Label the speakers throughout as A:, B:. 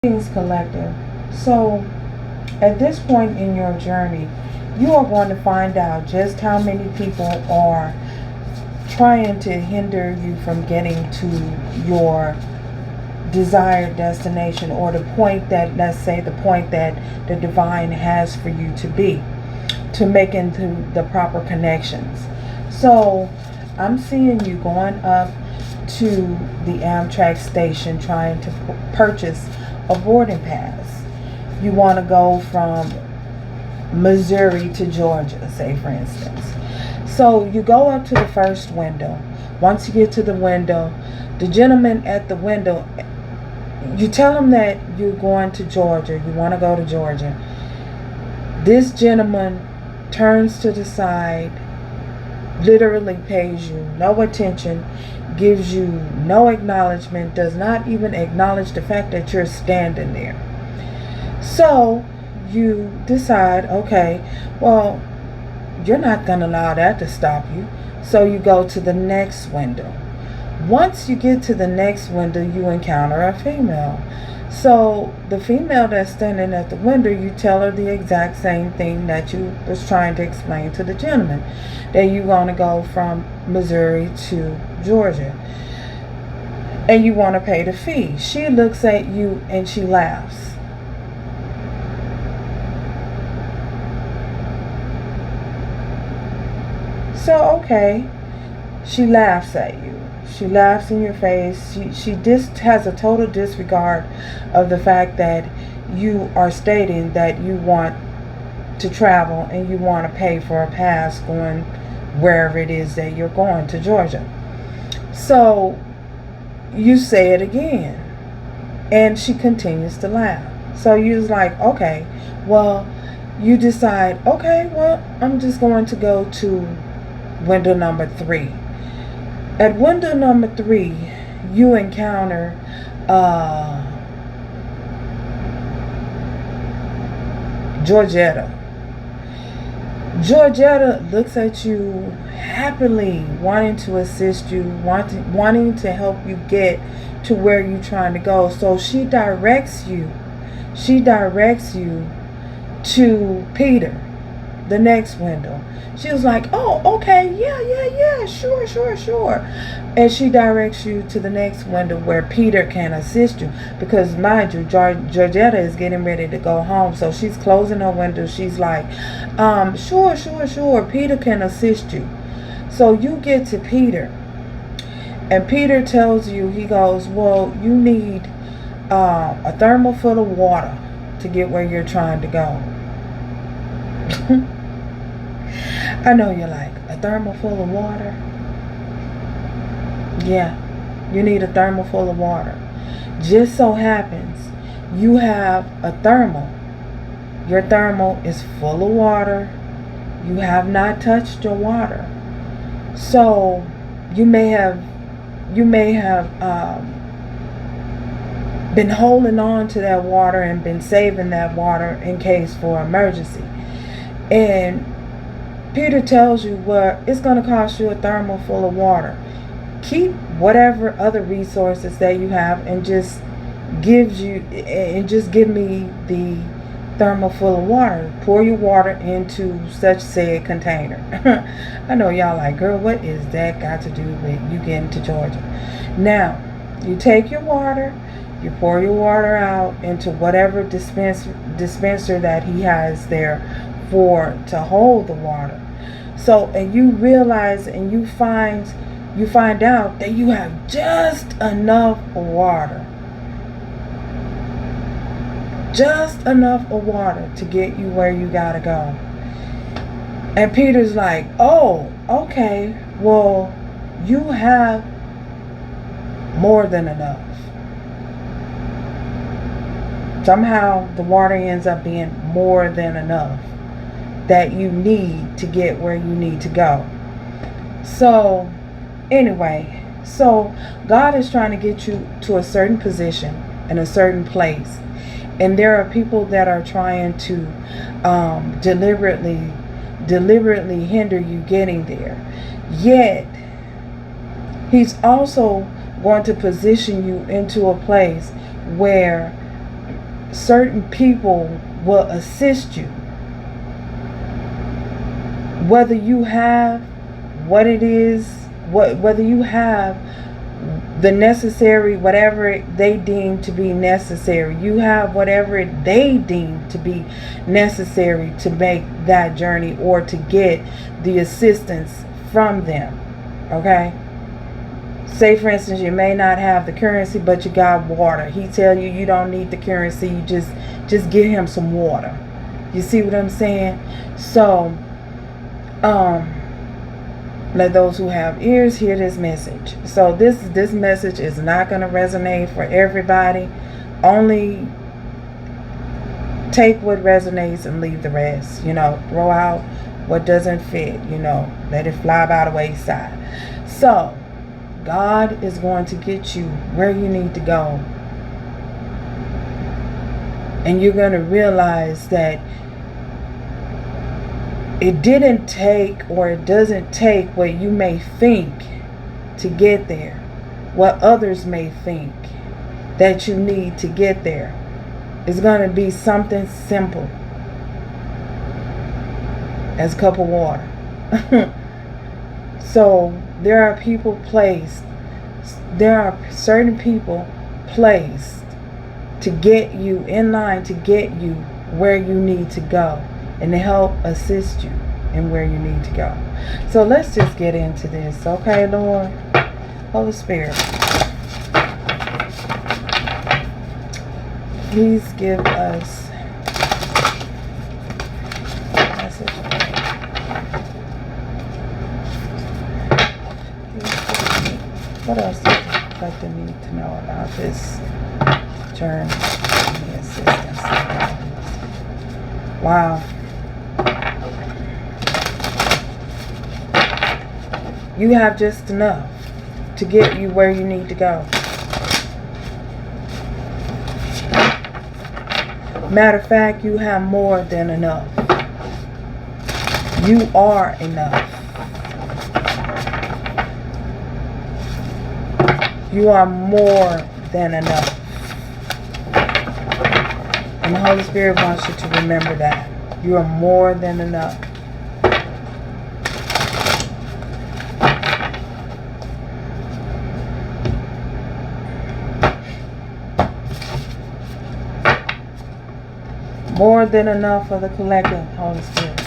A: Collective. So at this point in your journey, you are going to find out just how many people are trying to hinder you from getting to your desired destination, or the point that, let's say, the point that the divine has for you to be, to make into the proper connections. So I'm seeing you going up to the Amtrak station trying to purchase a boarding pass. You want to go from Missouri to Georgia, say for instance. So you go up to the first window. Once you get to the window, the gentleman at the window, you tell him that you're going to Georgia, you want to go to Georgia. This gentleman turns to the side, literally pays you no attention, gives you no acknowledgement, does not even acknowledge the fact that you're standing there. So you decide, okay, well, you're not going to allow that to stop you. So you go to the next window. Once you get to the next window, you encounter a female. So the female that's standing at the window, you tell her the exact same thing that you was trying to explain to the gentleman, that you want to go from Missouri to Georgia and you want to pay the fee. She looks at you and she laughs. So okay, she laughs at you. She laughs in your face. She just has a total disregard of the fact that you are stating that you want to travel and you want to pay for a pass going wherever it is that you're going to Georgia. So you say it again and she continues to laugh. So you're like, okay, well, you decide, okay, well, I'm just going to go to window number 3. At window number 3, you encounter Georgetta. Georgetta looks at you happily, wanting to assist you, wanting to help you get to where you're trying to go. So she directs you to Peter, the next window. She was like, oh, okay, yeah, sure. And she directs you to the next window where Peter can assist you. Because, mind you, Georgetta is getting ready to go home. So she's closing her window. She's like, sure, Peter can assist you. So you get to Peter. And Peter tells you, he goes, well, you need a thermal full of water to get where you're trying to go. I know you're like, a thermal full of water? Yeah, you need a thermal full of water. Just so happens you have a thermal. Your thermal is full of water. You have not touched your water. So you may have been holding on to that water and been saving that water in case for emergency. And Peter tells you, well, it's going to cost you a thermal full of water. Keep whatever other resources that you have and just give me the thermal full of water. Pour your water into such said container. I know y'all like, girl, what is that got to do with you getting to Georgia? Now, you take your water, you pour your water out into whatever dispenser that he has there to hold the water. So, and you realize and you find out that you have just enough water. Just enough of water to get you where you gotta go. And Peter's like, oh, okay, well, you have more than enough. Somehow the water ends up being more than enough that you need to get where you need to go. So anyway, so God is trying to get you to a certain position in a certain place, and there are people that are trying to deliberately hinder you getting there. Yet He's also going to position you into a place where certain people will assist you. Whether you have what it is, whether you have the necessary, whatever they deem to be necessary, you have whatever they deem to be necessary to make that journey or to get the assistance from them. Okay? Say for instance, you may not have the currency, but you got water. He tell you don't need the currency, you just give him some water. You see what I'm saying? So let those who have ears hear this message. So this message is not going to resonate for everybody. Only take what resonates and leave the rest. Throw out what doesn't fit. Let it fly by the wayside. So God is going to get you where you need to go. And you're going to realize that it didn't take, or it doesn't take what you may think to get there. What others may think that you need to get there. It's going to be something simple as a cup of water. So there are certain people placed to get you in line, to get you where you need to go, and to help assist you in where you need to go. So let's just get into this, okay, Lord? Holy Spirit, please give us a message. What else do you like to need to know about this journey and the assistance? Wow. You have just enough to get you where you need to go. Matter of fact, you have more than enough. You are enough. You are more than enough. And the Holy Spirit wants you to remember that. You are more than enough. More than enough for the collective, Holy Spirit.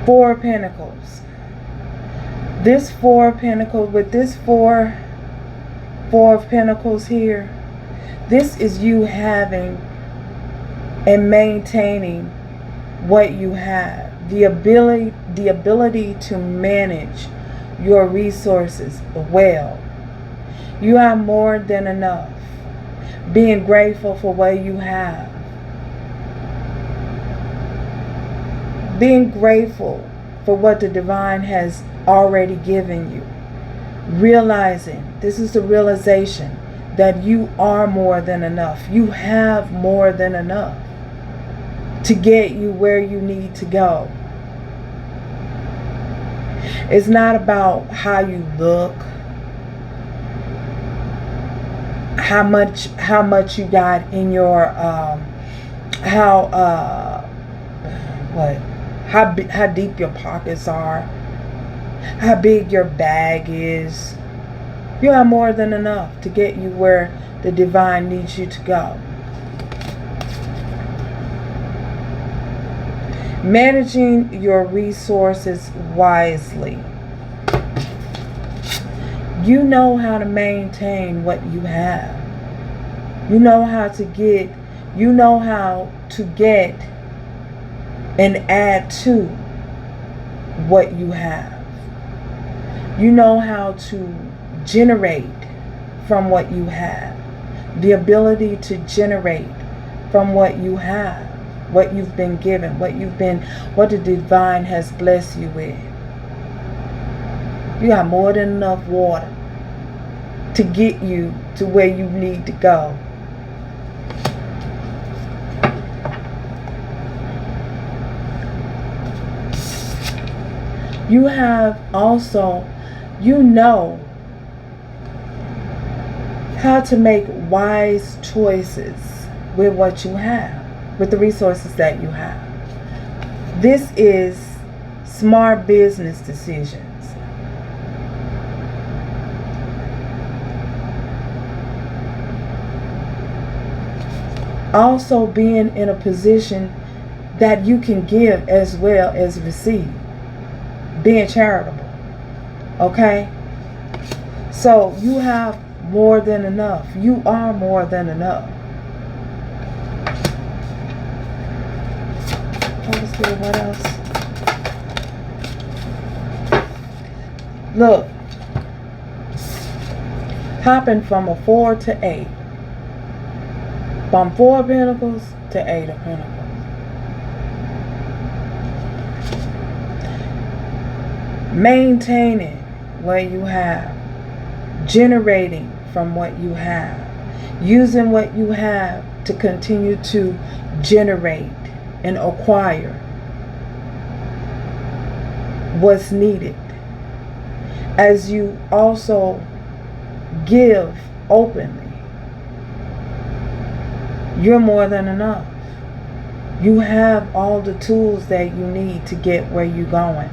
A: Four of Pentacles. This Four of Pentacles, with this four of Pentacles here, this is you having and maintaining what you have. The ability to manage your resources well. You have more than enough. Being grateful for what you have. Being grateful for what the divine has already given you. Realizing, this is the realization that you are more than enough. You have more than enough to get you where you need to go. It's not about how you look, how much you got in your how deep your pockets are, how big your bag is. You have more than enough to get you where the divine needs you to go. Managing your resources wisely. You know how to maintain what you have. You know how to get and add to what you have. You know how to generate from what you have. The ability to generate from what you have, what you've been given, what the divine has blessed you with. You got more than enough water to get you to where you need to go. You have also, you know how to make wise choices with what you have, with the resources that you have. This is smart business decisions. Also being in a position that you can give as well as receive. Being charitable. Okay? So you have more than enough. You are more than enough. Holy Spirit, what else? Look. Hopping from a 4 to 8. From 4 of Pentacles to 8 of Pentacles. Maintaining what you have. Generating from what you have. Using what you have to continue to generate and acquire what's needed. As you also give openly. You're more than enough. You have all the tools that you need to get where you're going.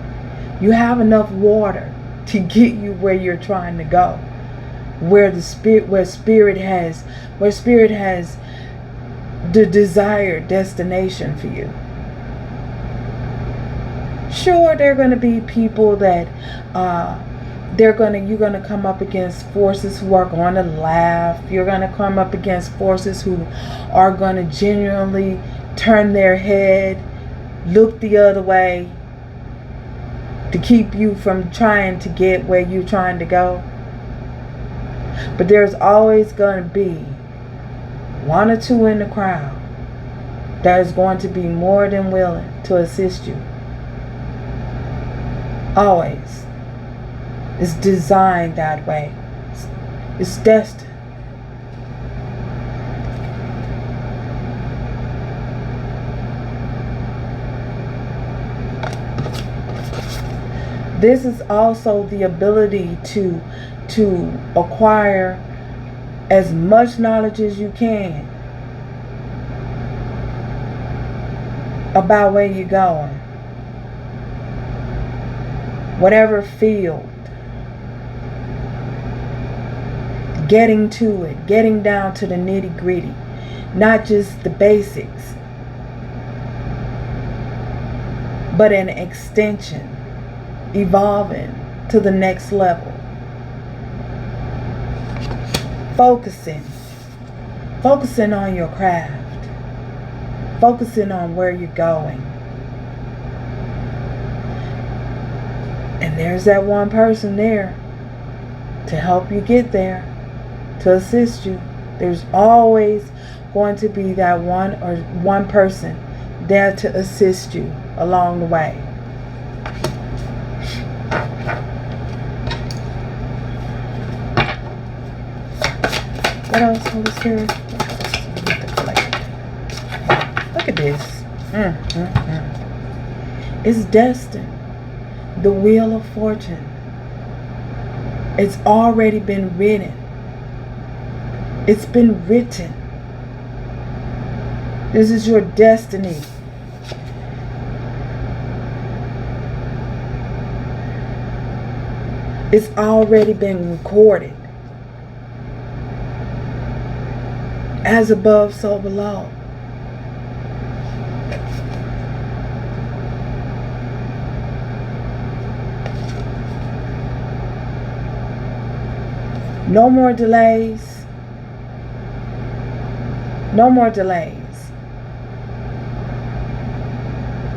A: You have enough water to get you where you're trying to go. Where spirit has the desired destination for you. Sure, there are going to be people that you're going to come up against forces who are going to laugh. You're going to come up against forces who are going to genuinely turn their head, look the other way, to keep you from trying to get where you're trying to go. But there's always going to be 1 or 2 in the crowd that is going to be more than willing to assist you. Always. It's designed that way. It's destined. This is also the ability to acquire as much knowledge as you can about where you're going. Whatever field. Getting to it. Getting down to the nitty-gritty. Not just the basics. But an extension. Evolving to the next level. Focusing on your craft. Focusing on where you're going. And there's that one person there to help you get there, to assist you. There's always going to be that one person there to assist you along the way. What else, Holy Spirit? Look at this. It's destined. The wheel of fortune. It's already been written. It's been written. This is your destiny. It's already been recorded. As above, so below. No more delays. No more delays.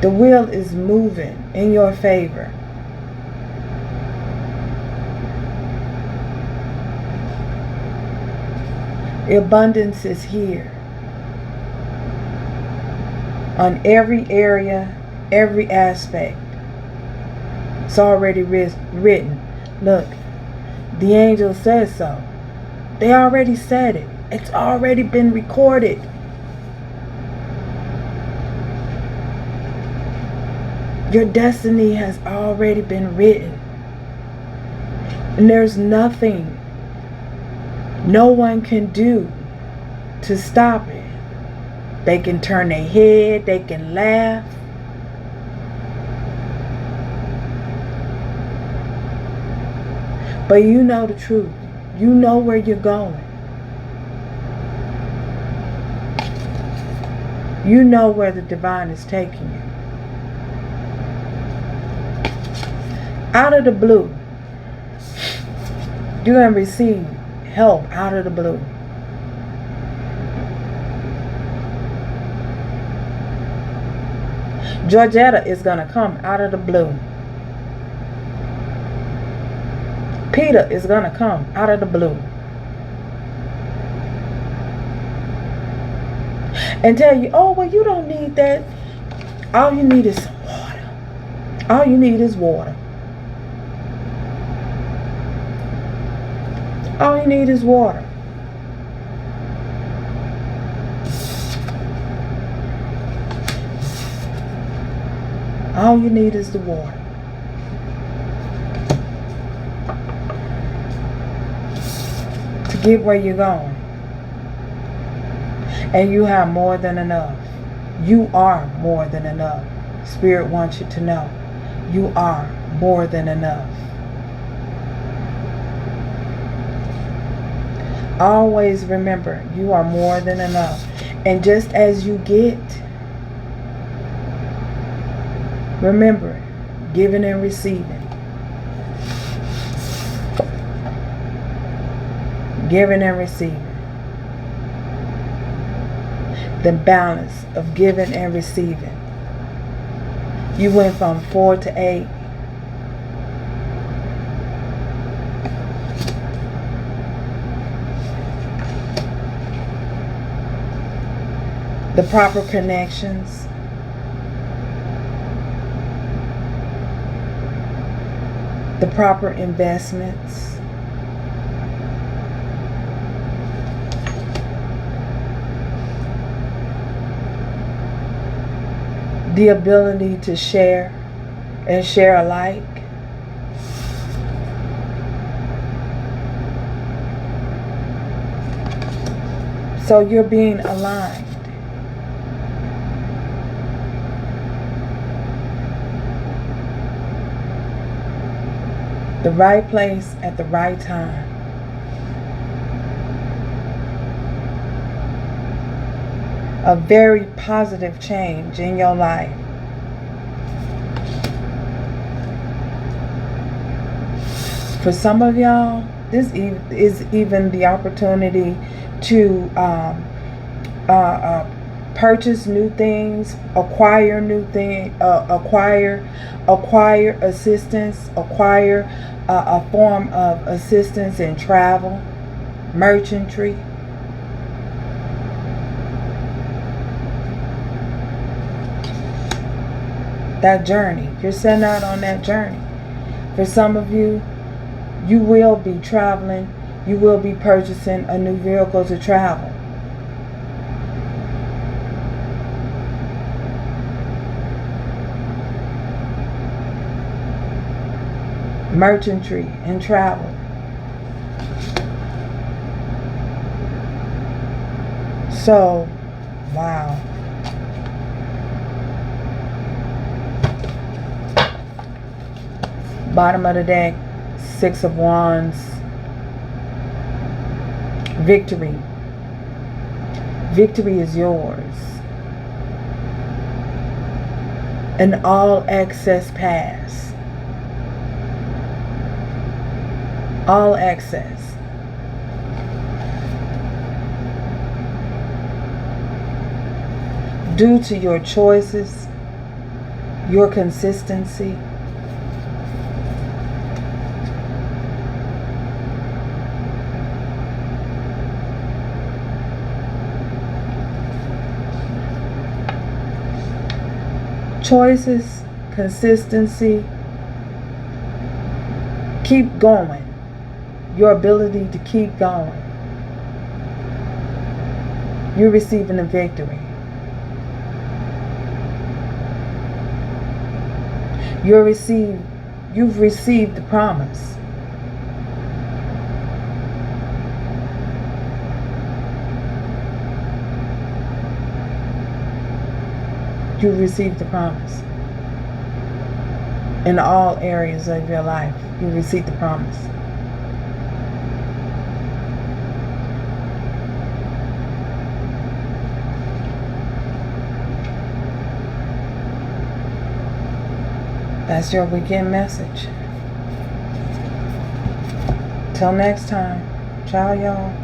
A: The wheel is moving in your favor. The abundance is here. On every area, every aspect. It's already written. Look, the angel says so. They already said it. It's already been recorded. Your destiny has already been written. And there's nothing no one can do to stop it. They can turn their head, they can laugh. But you know the truth. You know where you're going. You know where the divine is taking you. Out of the blue, you're going to receive help out of the blue. Georgetta is going to come out of the blue. Peter is going to come out of the blue. And tell you, oh, well, you don't need that. All you need is some water. All you need is water. All you need is water. All you need is the water. To get where you're going. And you have more than enough. You are more than enough. Spirit wants you to know. You are more than enough. Always remember, you are more than enough. And just as you get, remember, giving and receiving. Giving and receiving. The balance of giving and receiving. You went from 4 to 8. The proper connections. The proper investments. The ability to share and share alike. So you're being aligned. The right place at the right time. A very positive change in your life. For some of y'all, this is even the opportunity to purchase new things, acquire new things, acquire assistance, acquire a form of assistance in travel, merchantry. That journey. You're setting out on that journey. For some of you, you will be traveling. You will be purchasing a new vehicle to travel. Merchantry and travel. So, wow. Bottom of the deck, 6 of Wands. Victory. Victory is yours. An all access pass. All access. Due to your choices, your consistency, choices, consistency, keep going. Your ability to keep going. You're receiving a victory. You've received the promise. You've received the promise. In all areas of your life, you received the promise. That's your weekend message. Till next time. Ciao, y'all.